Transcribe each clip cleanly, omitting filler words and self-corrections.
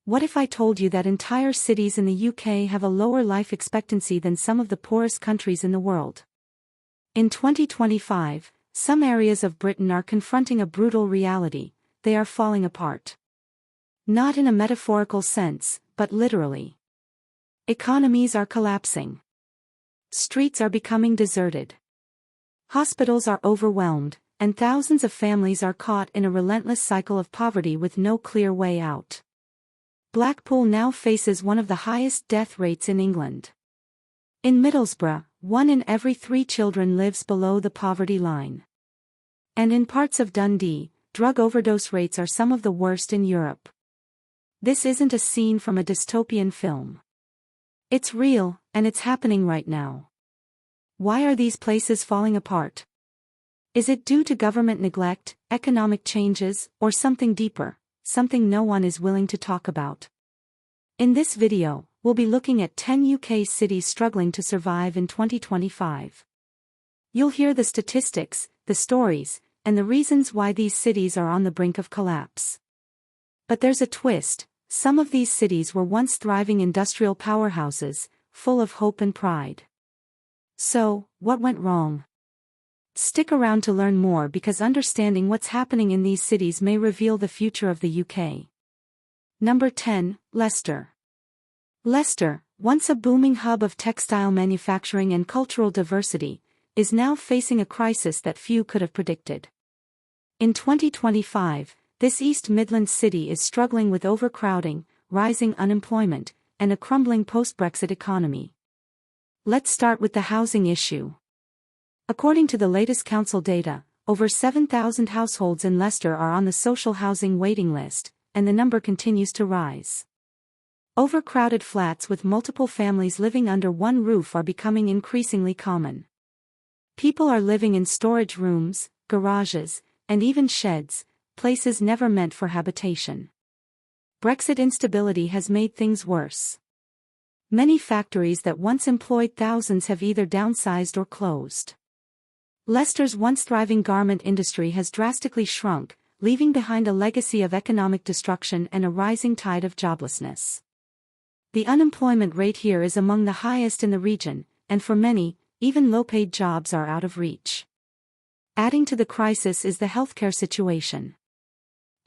What if I told you that entire cities in the UK have a lower life expectancy than some of the poorest countries in the world? In 2025, some areas of Britain are confronting a brutal reality: they are falling apart. Not in a metaphorical sense, but literally. Economies are collapsing. Streets are becoming deserted. Hospitals are overwhelmed, and thousands of families are caught in a relentless cycle of poverty with no clear way out. Blackpool now faces one of the highest death rates in England. In Middlesbrough, 1 in every 3 children lives below the poverty line. And in parts of Dundee, drug overdose rates are some of the worst in Europe. This isn't a scene from a dystopian film. It's real, and it's happening right now. Why are these places falling apart? Is it due to government neglect, economic changes, or something deeper, something no one is willing to talk about? In this video, we'll be looking at 10 UK cities struggling to survive in 2025. You'll hear the statistics, the stories, and the reasons why these cities are on the brink of collapse. But there's a twist: some of these cities were once thriving industrial powerhouses, full of hope and pride. So, what went wrong? Stick around to learn more, because understanding what's happening in these cities may reveal the future of the UK. Number 10, Leicester. Leicester, once a booming hub of textile manufacturing and cultural diversity, is now facing a crisis that few could have predicted. In 2025, this East Midlands city is struggling with overcrowding, rising unemployment, and a crumbling post-Brexit economy. Let's start with the housing issue. According to the latest council data, over 7,000 households in Leicester are on the social housing waiting list, and the number continues to rise. Overcrowded flats with multiple families living under one roof are becoming increasingly common. People are living in storage rooms, garages, and even sheds, places never meant for habitation. Brexit instability has made things worse. Many factories that once employed thousands have either downsized or closed. Leicester's once thriving garment industry has drastically shrunk, leaving behind a legacy of economic destruction and a rising tide of joblessness. The unemployment rate here is among the highest in the region, and for many, even low-paid jobs are out of reach. Adding to the crisis is the healthcare situation.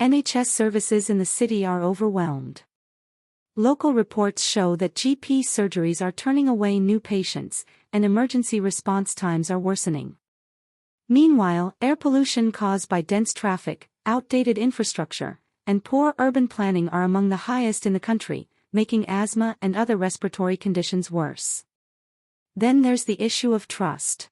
NHS services in the city are overwhelmed. Local reports show that GP surgeries are turning away new patients, and emergency response times are worsening. Meanwhile, air pollution caused by dense traffic, outdated infrastructure, and poor urban planning are among the highest in the country, making asthma and other respiratory conditions worse. Then there's the issue of trust.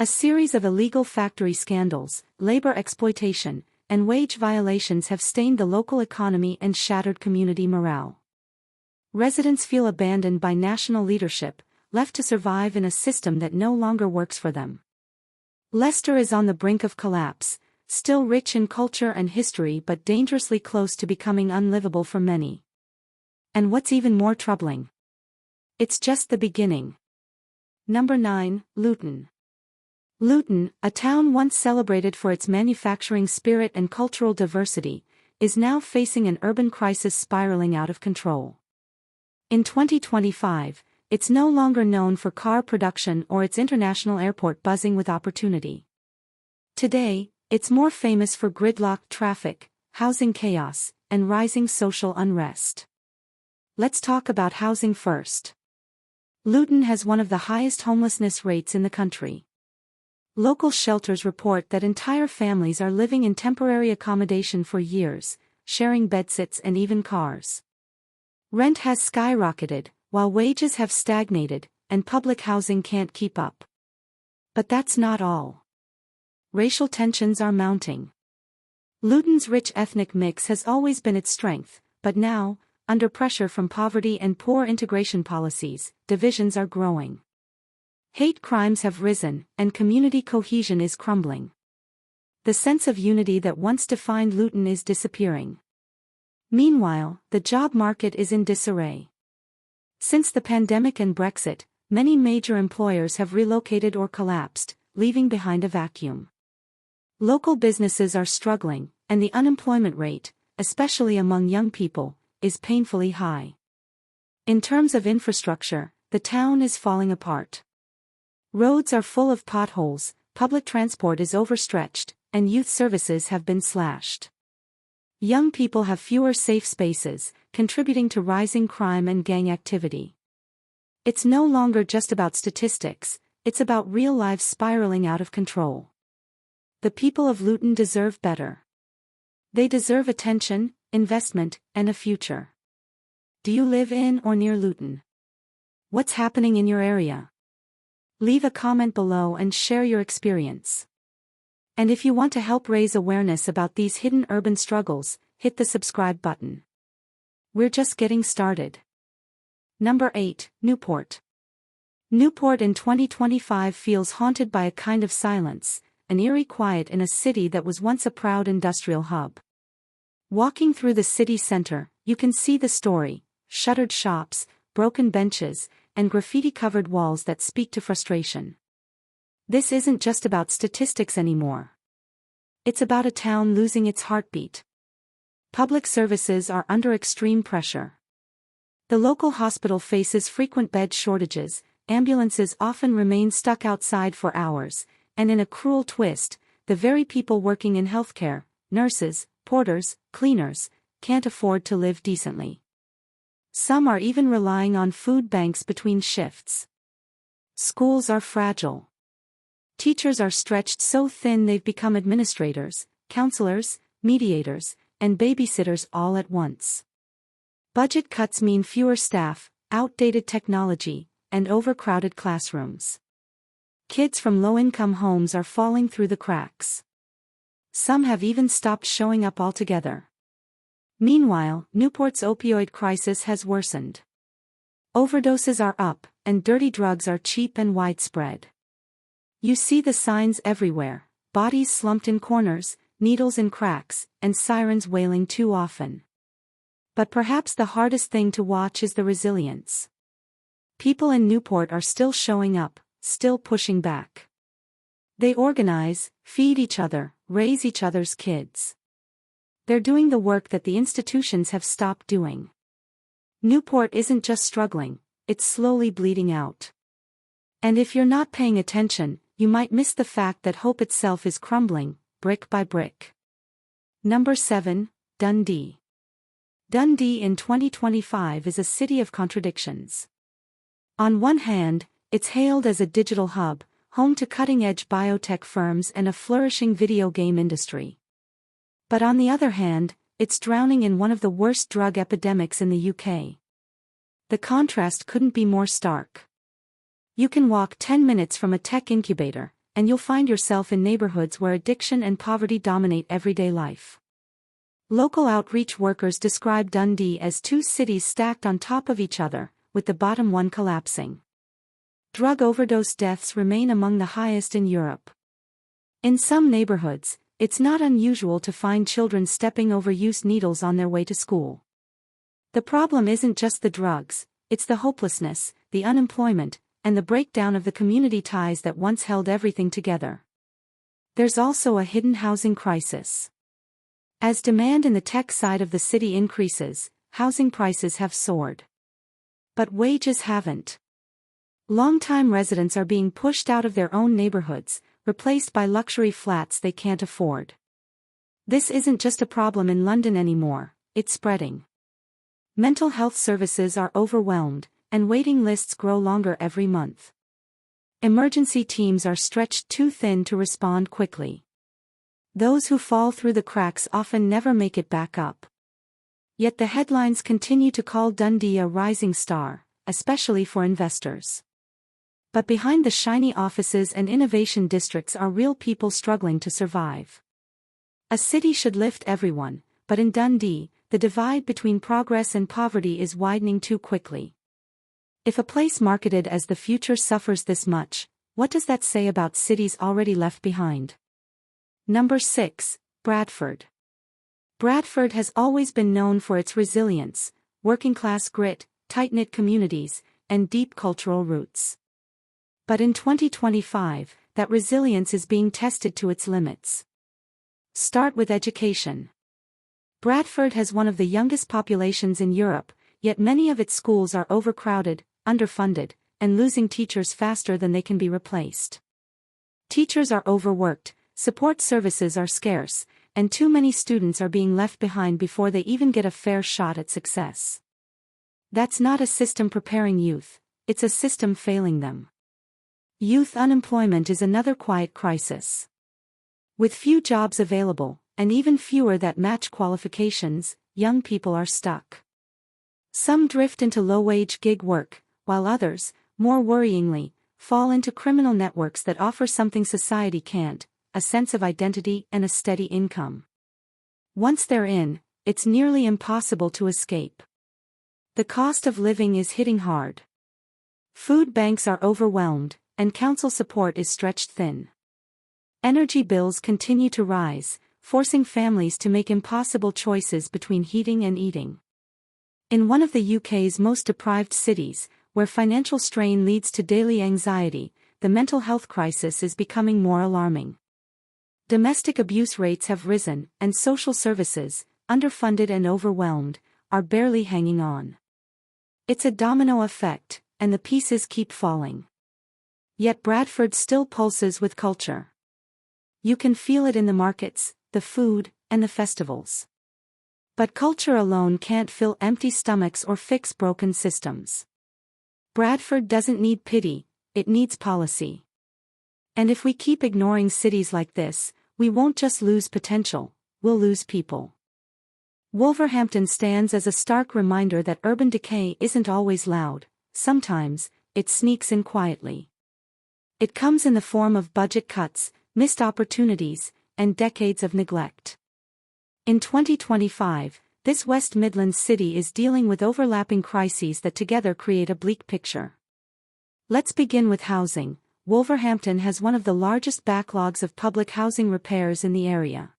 A series of illegal factory scandals, labor exploitation, and wage violations have stained the local economy and shattered community morale. Residents feel abandoned by national leadership, left to survive in a system that no longer works for them. Leicester is on the brink of collapse, still rich in culture and history but dangerously close to becoming unlivable for many. And what's even more troubling? It's just the beginning. Number 9, Luton. Luton, a town once celebrated for its manufacturing spirit and cultural diversity, is now facing an urban crisis spiraling out of control. In 2025, it's no longer known for car production or its international airport buzzing with opportunity. Today, it's more famous for gridlocked traffic, housing chaos, and rising social unrest. Let's talk about housing first. Luton has one of the highest homelessness rates in the country. Local shelters report that entire families are living in temporary accommodation for years, sharing bedsits and even cars. Rent has skyrocketed, while wages have stagnated, and public housing can't keep up. But that's not all. Racial tensions are mounting. Luton's rich ethnic mix has always been its strength, but now, under pressure from poverty and poor integration policies, divisions are growing. Hate crimes have risen, and community cohesion is crumbling. The sense of unity that once defined Luton is disappearing. Meanwhile, the job market is in disarray. Since the pandemic and Brexit, many major employers have relocated or collapsed, leaving behind a vacuum. Local businesses are struggling, and the unemployment rate, especially among young people, is painfully high. In terms of infrastructure, the town is falling apart. Roads are full of potholes, public transport is overstretched, and youth services have been slashed. Young people have fewer safe spaces, contributing to rising crime and gang activity. It's no longer just about statistics, it's about real lives spiraling out of control. The people of Luton deserve better. They deserve attention, investment, and a future. Do you live in or near Luton? What's happening in your area? Leave a comment below and share your experience. And if you want to help raise awareness about these hidden urban struggles, hit the subscribe button. We're just getting started. Number 8, Newport. Newport in 2025 feels haunted by a kind of silence, an eerie quiet in a city that was once a proud industrial hub. Walking through the city center, you can see the story: shuttered shops, broken benches, and graffiti-covered walls that speak to frustration. This isn't just about statistics anymore. It's about a town losing its heartbeat. Public services are under extreme pressure. The local hospital faces frequent bed shortages, ambulances often remain stuck outside for hours, and in a cruel twist, the very people working in healthcare, nurses, porters, cleaners, can't afford to live decently. Some are even relying on food banks between shifts. Schools are fragile. Teachers are stretched so thin they've become administrators, counselors, mediators, and babysitters all at once. Budget cuts mean fewer staff, outdated technology, and overcrowded classrooms. Kids from low-income homes are falling through the cracks. Some have even stopped showing up altogether. Meanwhile, Newport's opioid crisis has worsened. Overdoses are up, and dirty drugs are cheap and widespread. You see the signs everywhere: bodies slumped in corners, needles in cracks, and sirens wailing too often. But perhaps the hardest thing to watch is the resilience. People in Newport are still showing up, still pushing back. They organize, feed each other, raise each other's kids. They're doing the work that the institutions have stopped doing. Newport isn't just struggling, it's slowly bleeding out. And if you're not paying attention, you might miss the fact that hope itself is crumbling, brick by brick. Number 7, Dundee. Dundee in 2025 is a city of contradictions. On one hand, it's hailed as a digital hub, home to cutting-edge biotech firms and a flourishing video game industry. But on the other hand, it's drowning in one of the worst drug epidemics in the UK. The contrast couldn't be more stark. You can walk 10 minutes from a tech incubator, and you'll find yourself in neighborhoods where addiction and poverty dominate everyday life. Local outreach workers describe Dundee as two cities stacked on top of each other, with the bottom one collapsing. Drug overdose deaths remain among the highest in Europe. In some neighborhoods, it's not unusual to find children stepping over used needles on their way to school. The problem isn't just the drugs, it's the hopelessness, the unemployment, and the breakdown of the community ties that once held everything together. There's also a hidden housing crisis. As demand in the tech side of the city increases, housing prices have soared. But wages haven't. Longtime residents are being pushed out of their own neighborhoods, replaced by luxury flats they can't afford. This isn't just a problem in London anymore, it's spreading. Mental health services are overwhelmed, and waiting lists grow longer every month. Emergency teams are stretched too thin to respond quickly. Those who fall through the cracks often never make it back up. Yet the headlines continue to call Dundee a rising star, especially for investors. But behind the shiny offices and innovation districts are real people struggling to survive. A city should lift everyone, but in Dundee, the divide between progress and poverty is widening too quickly. If a place marketed as the future suffers this much, what does that say about cities already left behind? Number 6, Bradford. Bradford has always been known for its resilience, working-class grit, tight-knit communities, and deep cultural roots. But in 2025, that resilience is being tested to its limits. Start with education. Bradford has one of the youngest populations in Europe, yet many of its schools are overcrowded, underfunded, and losing teachers faster than they can be replaced. Teachers are overworked, support services are scarce, and too many students are being left behind before they even get a fair shot at success. That's not a system preparing youth, it's a system failing them. Youth unemployment is another quiet crisis. With few jobs available, and even fewer that match qualifications, young people are stuck. Some drift into low-wage gig work, while others, more worryingly, fall into criminal networks that offer something society can't, a sense of identity and a steady income. Once they're in, it's nearly impossible to escape. The cost of living is hitting hard. Food banks are overwhelmed, and council support is stretched thin. Energy bills continue to rise, forcing families to make impossible choices between heating and eating. In one of the UK's most deprived cities, where financial strain leads to daily anxiety, the mental health crisis is becoming more alarming. Domestic abuse rates have risen, and social services, underfunded and overwhelmed, are barely hanging on. It's a domino effect, and the pieces keep falling. Yet Bradford still pulses with culture. You can feel it in the markets, the food, and the festivals. But culture alone can't fill empty stomachs or fix broken systems. Bradford doesn't need pity, it needs policy. And if we keep ignoring cities like this, we won't just lose potential, we'll lose people. Wolverhampton stands as a stark reminder that urban decay isn't always loud, sometimes, it sneaks in quietly. It comes in the form of budget cuts, missed opportunities, and decades of neglect. In 2025, this West Midlands city is dealing with overlapping crises that together create a bleak picture. Let's begin with housing. Wolverhampton has one of the largest backlogs of public housing repairs in the area.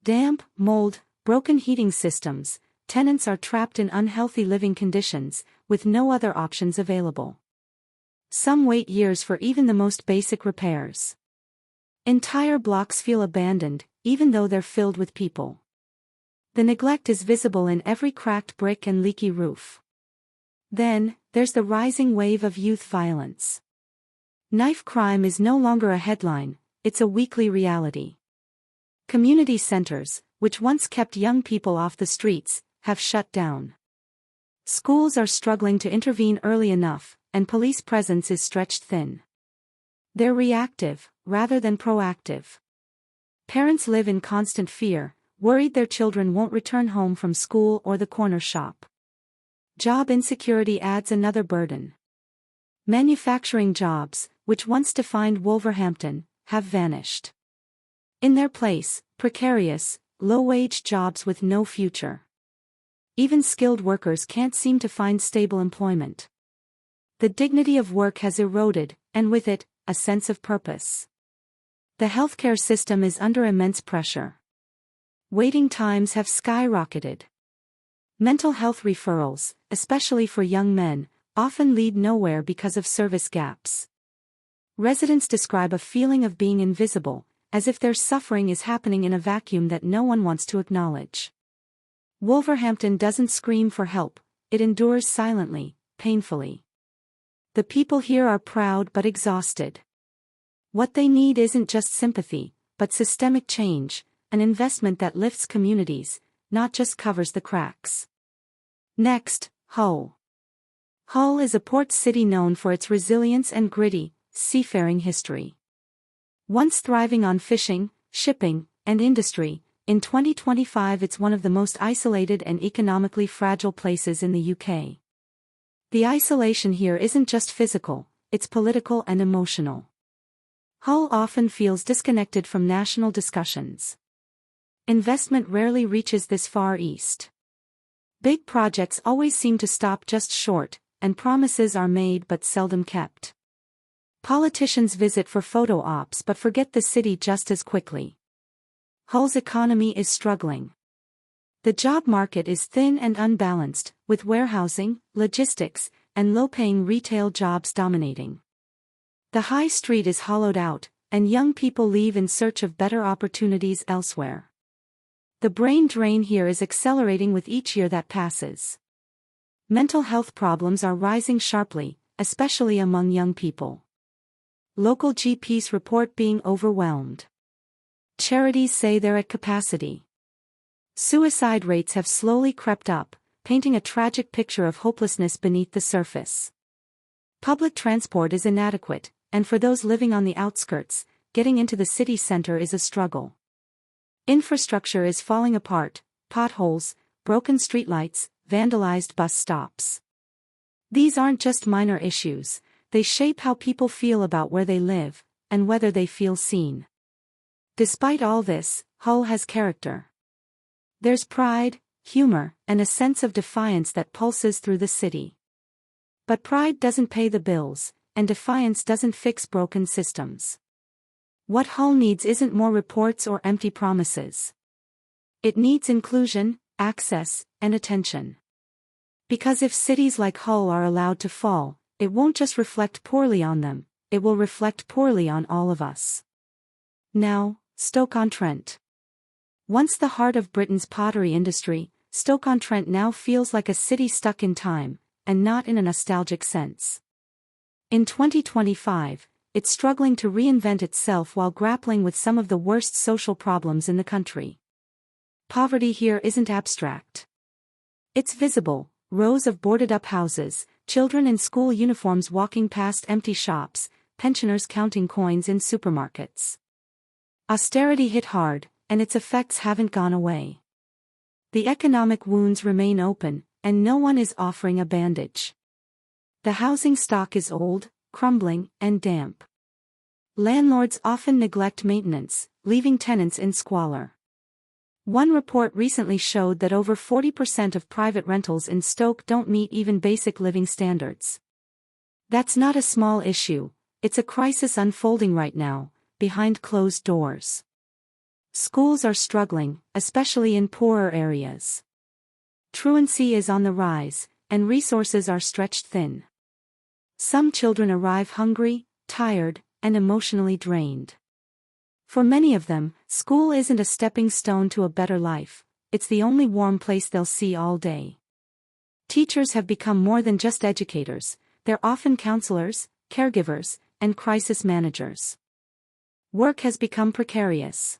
Damp, mold, broken heating systems, tenants are trapped in unhealthy living conditions, with no other options available. Some wait years for even the most basic repairs. Entire blocks feel abandoned, even though they're filled with people. The neglect is visible in every cracked brick and leaky roof. Then, there's the rising wave of youth violence. Knife crime is no longer a headline, it's a weekly reality. Community centers, which once kept young people off the streets, have shut down. Schools are struggling to intervene early enough, and police presence is stretched thin. They're reactive, rather than proactive. Parents live in constant fear, worried their children won't return home from school or the corner shop. Job insecurity adds another burden. Manufacturing jobs, which once defined Wolverhampton, have vanished. In their place, precarious, low-wage jobs with no future. Even skilled workers can't seem to find stable employment. The dignity of work has eroded, and with it, a sense of purpose. The healthcare system is under immense pressure. Waiting times have skyrocketed. Mental health referrals, especially for young men, often lead nowhere because of service gaps. Residents describe a feeling of being invisible, as if their suffering is happening in a vacuum that no one wants to acknowledge. Wolverhampton doesn't scream for help, it endures silently, painfully. The people here are proud but exhausted. What they need isn't just sympathy, but systemic change, an investment that lifts communities, not just covers the cracks. Next, Hull. Hull is a port city known for its resilience and gritty, seafaring history. Once thriving on fishing, shipping, and industry, in 2025 it's one of the most isolated and economically fragile places in the UK. The isolation here isn't just physical, it's political and emotional. Hull often feels disconnected from national discussions. Investment rarely reaches this far east. Big projects always seem to stop just short, and promises are made but seldom kept. Politicians visit for photo ops but forget the city just as quickly. Hull's economy is struggling. The job market is thin and unbalanced, with warehousing, logistics, and low-paying retail jobs dominating. The high street is hollowed out, and young people leave in search of better opportunities elsewhere. The brain drain here is accelerating with each year that passes. Mental health problems are rising sharply, especially among young people. Local GPs report being overwhelmed. Charities say they're at capacity. Suicide rates have slowly crept up, painting a tragic picture of hopelessness beneath the surface. Public transport is inadequate, and for those living on the outskirts, getting into the city center is a struggle. Infrastructure is falling apart: potholes, broken streetlights, vandalized bus stops. These aren't just minor issues, they shape how people feel about where they live, and whether they feel seen. Despite all this, Hull has character. There's pride, humor, and a sense of defiance that pulses through the city. But pride doesn't pay the bills, and defiance doesn't fix broken systems. What Hull needs isn't more reports or empty promises. It needs inclusion, access, and attention. Because if cities like Hull are allowed to fall, it won't just reflect poorly on them, it will reflect poorly on all of us. Now, Stoke-on-Trent. Once the heart of Britain's pottery industry, Stoke-on-Trent now feels like a city stuck in time, and not in a nostalgic sense. In 2025, it's struggling to reinvent itself while grappling with some of the worst social problems in the country. Poverty here isn't abstract. It's visible: rows of boarded-up houses, children in school uniforms walking past empty shops, pensioners counting coins in supermarkets. Austerity hit hard, and its effects haven't gone away. The economic wounds remain open, and no one is offering a bandage. The housing stock is old, crumbling, and damp. Landlords often neglect maintenance, leaving tenants in squalor. One report recently showed that over 40% of private rentals in Stoke don't meet even basic living standards. That's not a small issue, it's a crisis unfolding right now, behind closed doors. Schools are struggling, especially in poorer areas. Truancy is on the rise, and resources are stretched thin. Some children arrive hungry, tired, and emotionally drained. For many of them, school isn't a stepping stone to a better life, it's the only warm place they'll see all day. Teachers have become more than just educators, they're often counselors, caregivers, and crisis managers. Work has become precarious.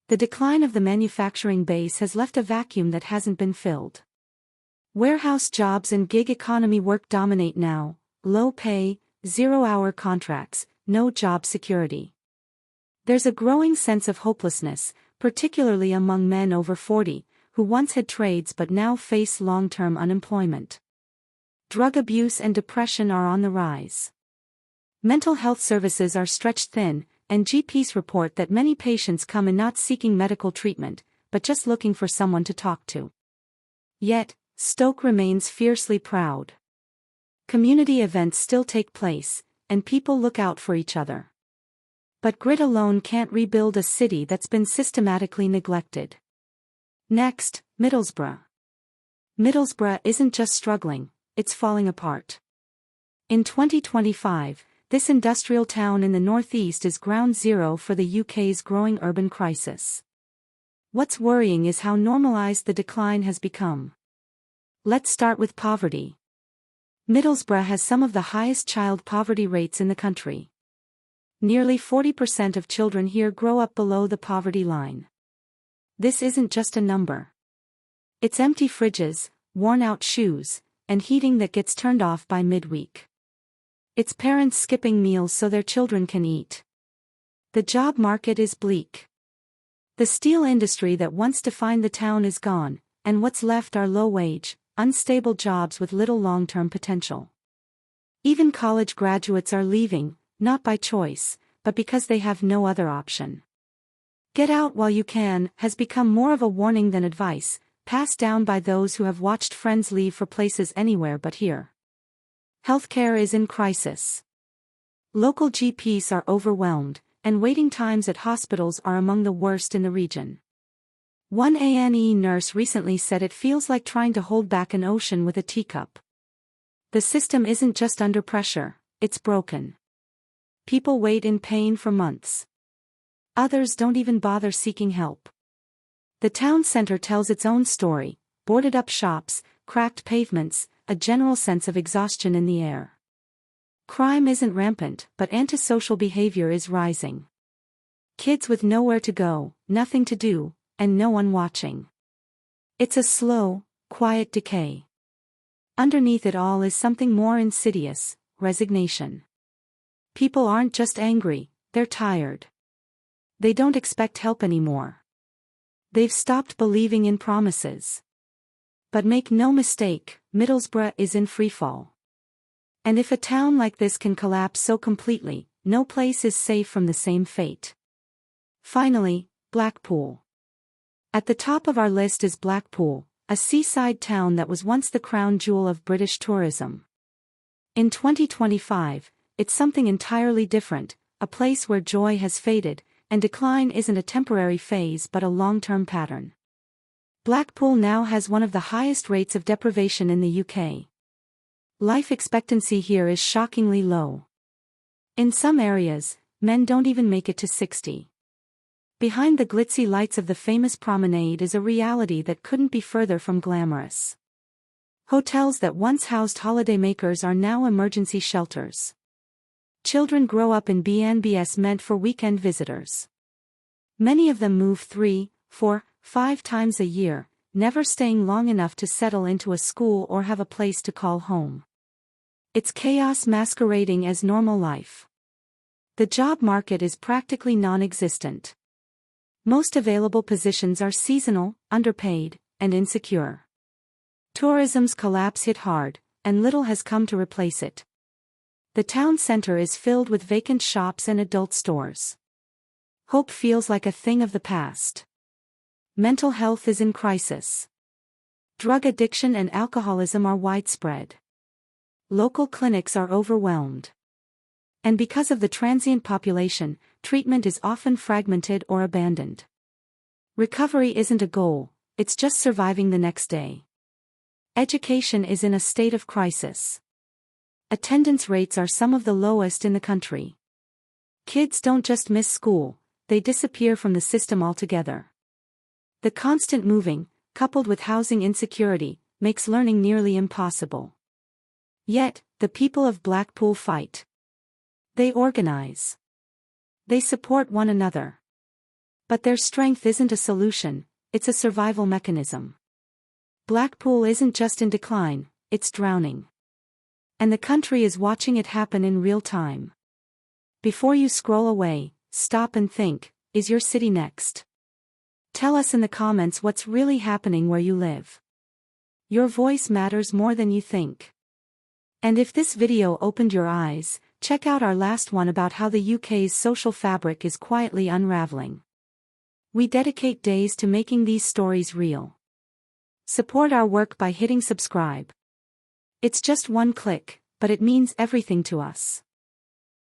The decline of the manufacturing base has left a vacuum that hasn't been filled. Warehouse jobs and gig economy work dominate now: low pay, 0-hour contracts, no job security. There's a growing sense of hopelessness, particularly among men over 40, who once had trades but now face long-term unemployment. Drug abuse and depression are on the rise. Mental health services are stretched thin, and GPs report that many patients come in not seeking medical treatment, but just looking for someone to talk to. Yet, Stoke remains fiercely proud. Community events still take place, and people look out for each other. But grit alone can't rebuild a city that's been systematically neglected. Next, Middlesbrough. Middlesbrough isn't just struggling, it's falling apart. In 2025, this industrial town in the northeast is ground zero for the UK's growing urban crisis. What's worrying is how normalized the decline has become. Let's start with poverty. Middlesbrough has some of the highest child poverty rates in the country. Nearly 40% of children here grow up below the poverty line. This isn't just a number. It's empty fridges, worn-out shoes, and heating that gets turned off by midweek. It's parents skipping meals so their children can eat. The job market is bleak. The steel industry that once defined the town is gone, and what's left are low-wage, unstable jobs with little long-term potential. Even college graduates are leaving, not by choice, but because they have no other option. Get out while you can has become more of a warning than advice, passed down by those who have watched friends leave for places anywhere but here. Healthcare is in crisis. Local GPs are overwhelmed, and waiting times at hospitals are among the worst in the region. One A&E nurse recently said it feels like trying to hold back an ocean with a teacup. The system isn't just under pressure, it's broken. People wait in pain for months. Others don't even bother seeking help. The town centre tells its own story: boarded-up shops, cracked pavements, a general sense of exhaustion in the air. Crime isn't rampant, but antisocial behaviour is rising. Kids with nowhere to go, nothing to do, and no one watching. It's a slow, quiet decay. Underneath it all is something more insidious: resignation. People aren't just angry, they're tired. They don't expect help anymore. They've stopped believing in promises. But make no mistake, Middlesbrough is in freefall. And if a town like this can collapse so completely, no place is safe from the same fate. Finally, Blackpool. At the top of our list is Blackpool, a seaside town that was once the crown jewel of British tourism. In 2025, it's something entirely different, a place where joy has faded, and decline isn't a temporary phase but a long-term pattern. Blackpool now has one of the highest rates of deprivation in the UK. Life expectancy here is shockingly low. In some areas, men don't even make it to 60. Behind the glitzy lights of the famous promenade is a reality that couldn't be further from glamorous. Hotels that once housed holidaymakers are now emergency shelters. Children grow up in B&Bs meant for weekend visitors. Many of them move 3, 4, 5 times a year, never staying long enough to settle into a school or have a place to call home. It's chaos masquerading as normal life. The job market is practically non-existent. Most available positions are seasonal, underpaid, and insecure. Tourism's collapse hit hard, and little has come to replace it. The town centre is filled with vacant shops and adult stores. Hope feels like a thing of the past. Mental health is in crisis. Drug addiction and alcoholism are widespread. Local clinics are overwhelmed. And because of the transient population, treatment is often fragmented or abandoned. Recovery isn't a goal, it's just surviving the next day. Education is in a state of crisis. Attendance rates are some of the lowest in the country. Kids don't just miss school, they disappear from the system altogether. The constant moving, coupled with housing insecurity, makes learning nearly impossible. Yet, the people of Blackpool fight. They organize. They support one another. But their strength isn't a solution, it's a survival mechanism. Blackpool isn't just in decline, it's drowning. And the country is watching it happen in real time. Before you scroll away, stop and think, is your city next? Tell us in the comments what's really happening where you live. Your voice matters more than you think. And if this video opened your eyes, check out our last one about how the UK's social fabric is quietly unraveling. We dedicate days to making these stories real. Support our work by hitting subscribe. It's just one click, but it means everything to us.